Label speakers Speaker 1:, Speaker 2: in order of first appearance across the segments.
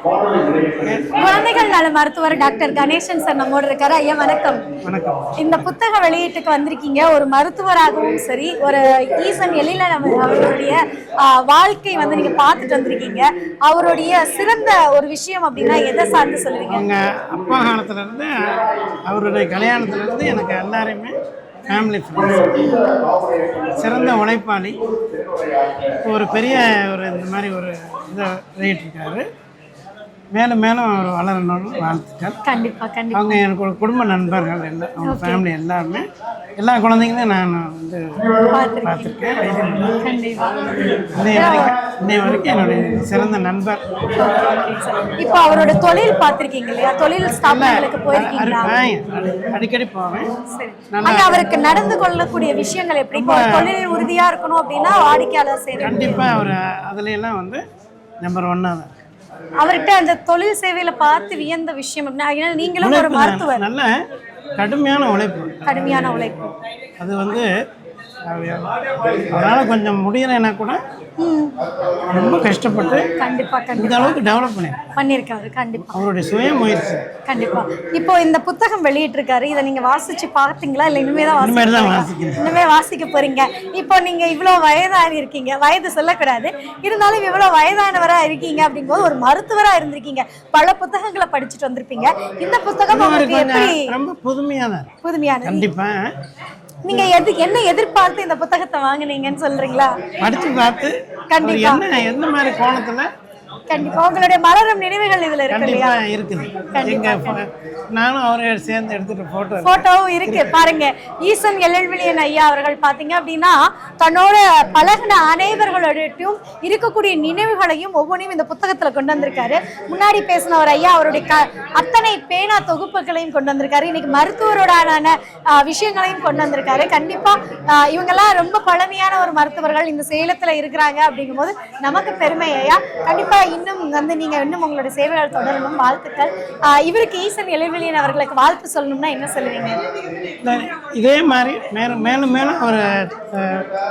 Speaker 1: குழந்தைகள் நல மருத்துவர் டாக்டர் கணேசன் சார் நம்மோடு இருக்காரு. ஐயா வணக்கம்.
Speaker 2: வணக்கம்.
Speaker 1: இந்த புத்தக வெளியீட்டுக்கு வந்திருக்கீங்க. ஒரு மருத்துவராகவும் சரி, ஒரு ஈசன் எழிலன் அவருடைய வாழ்க்கை வந்து நீங்க பார்த்துட்டு வந்திருக்கீங்க. அவருடைய சிறந்த ஒரு விஷயம் அப்படின்னா எதை சார்ந்து சொல்லுவீங்க?
Speaker 2: அவங்க அப்பா காலத்துல இருந்து அவருடைய கல்யாணத்துல இருந்து எனக்கு எல்லாருமே ஃபேமிலி ஃப்ரெண்ட்ஸ். சிறந்த உழைப்பாளி. ஒரு பெரிய இந்த மாதிரி ஒரு இதை வெளியிட்டிருக்காரு. மேலும் மேலும் அவர் வளரணும்னு வாழ்த்துக்கள்.
Speaker 1: கண்டிப்பாக கண்டிப்பாக.
Speaker 2: அவங்க எனக்கு ஒரு குடும்ப நண்பர்கள் எல்லாம், அவங்க ஃபேமிலி எல்லாருமே, எல்லா குழந்தைங்களும் நான் வந்து பார்த்துருக்கேன். இன்னைய வரைக்கும் என்னுடைய சிறந்த நண்பர்.
Speaker 1: இப்போ அவரோட தொழில் பார்த்துருக்கீங்க இல்லையா? தொழில் ஸ்தாபனங்களுக்கு போயிருக்கீங்களா?
Speaker 2: அடிக்கடி போவேன்.
Speaker 1: அவருக்கு நடந்து கொள்ளக்கூடிய விஷயங்கள் எப்படி? தொழில் உறுதியாக இருக்கணும் அப்படின்னா வாடிக்கையாளர் சேவை
Speaker 2: கண்டிப்பாக அவர் அதுல எல்லாம் வந்து நம்பர் 1 தான்.
Speaker 1: அவர்கிட்ட அந்த தொழில் சேவையில பார்த்து வியந்த விஷயம் அப்படின்னா, நீங்களும் ஒரு மருத்துவர்,
Speaker 2: நல்ல கடுமையான
Speaker 1: உழைப்பு.
Speaker 2: அது வந்து அவரால் கொஞ்சம் முடியலைன்னா கூட ரொம்ப கஷ்டப்பட்டு
Speaker 1: கண்டிப்பா
Speaker 2: இந்த அளவுக்கு டெவலப்
Speaker 1: பண்ணியிருக்காரு. கண்டிப்பா
Speaker 2: அவருடைய சுய முயற்சி.
Speaker 1: கண்டிப்பா. இப்போ இந்த புத்தகம் வெளியிட்டிருக்காரு. இதை நீங்க வாசிச்சு பார்த்தீங்களா? இல்லை இனிமே வாசிக்க போறீங்க? இப்போ நீங்க இவ்வளவு வயதான இருக்கீங்க, வயது சொல்லக்கூடாது, இருந்தாலும் இவ்வளவு வயதானவரா இருக்கீங்க அப்படிங்கும்போது ஒரு மருத்துவரா இருந்திருக்கீங்க, பல புத்தகங்களை படிச்சுட்டு வந்திருப்பீங்க. இந்த புத்தகம் உங்களுக்கு எப்படி?
Speaker 2: ரொம்ப புதுமையான கண்டிப்பா.
Speaker 1: நீங்க என்ன எதிர்பார்த்து இந்த புத்தகத்தை வாங்குனீங்கன்னு சொல்றீங்களா?
Speaker 2: படிச்சு பார்த்து
Speaker 1: கண்டிப்பா
Speaker 2: என்ன மாதிரி கோணத்துல
Speaker 1: கண்டிப்பா உங்களுடைய மலரும் நினைவுகள் இதுல இருக்கு இல்லையா?
Speaker 2: இருக்குது. நானும் அவரை சேர்ந்து எடுத்துட்டு
Speaker 1: போட்டோவும் இருக்கு. பாருங்க, ஈசன் எழிலன் ஐயா அவர்கள் பாத்தீங்க அப்படின்னா தன்னோட பழகின அனைவர்களோடையும் இருக்கக்கூடிய நினைவுகளையும் ஒவ்வொன்றையும் இந்த புத்தகத்துல கொண்டு வந்திருக்காரு. முன்னாடி பேசின ஒரு ஐயா அவருடைய அத்தனை பேனா தொகுப்புகளையும் கொண்டு வந்திருக்காரு. இன்னைக்கு மருத்துவரோடான விஷயங்களையும் கொண்டு வந்திருக்காரு. கண்டிப்பா இவங்கெல்லாம் ரொம்ப பழமையான ஒரு மருத்துவர்கள் இந்த சேலத்துல இருக்கிறாங்க அப்படிங்கும் போது நமக்கு பெருமை ஐயா. கண்டிப்பா இன்னும் வந்து நீங்க இன்னும் உங்களுடைய சேவைகள் தொடரணும். வாழ்த்துக்கள். இவருக்கு ஈசன் எழிலன் அவர்களுக்கு வாழ்த்து சொல்லணும்னா என்ன சொல்லுவீங்க?
Speaker 2: இதே மாதிரி மேலும் மேலும் ஒரு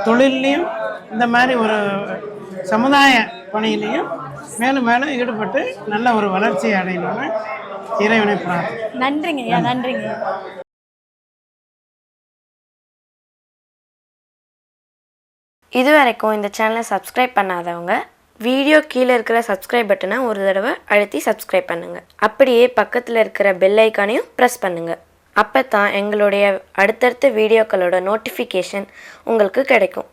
Speaker 2: தொழிலையும் இந்த மாதிரி ஒரு சமுதாய பணியிலையும் மேலும் மேலும் ஈடுபட்டு நல்ல ஒரு வளர்ச்சி அடையணும்னு இறைவனை பிரார்த்தனை.
Speaker 1: நன்றிங்க ஐயா. நன்றிங்க.
Speaker 3: இதுவரைக்கும் இந்த சேனலை சப்ஸ்கிரைப் பண்ணாதவங்க வீடியோ கீழே இருக்கிற சப்ஸ்கிரைப் பட்டனை ஒரு தடவை அழுத்தி சப்ஸ்கிரைப் பண்ணுங்கள். அப்படியே பக்கத்தில் இருக்கிற பெல் ஐக்கானையும் ப்ரெஸ் பண்ணுங்கள். அப்போ தான் எங்களுடைய அடுத்தடுத்த வீடியோக்களோட நோட்டிஃபிகேஷன் உங்களுக்கு கிடைக்கும்.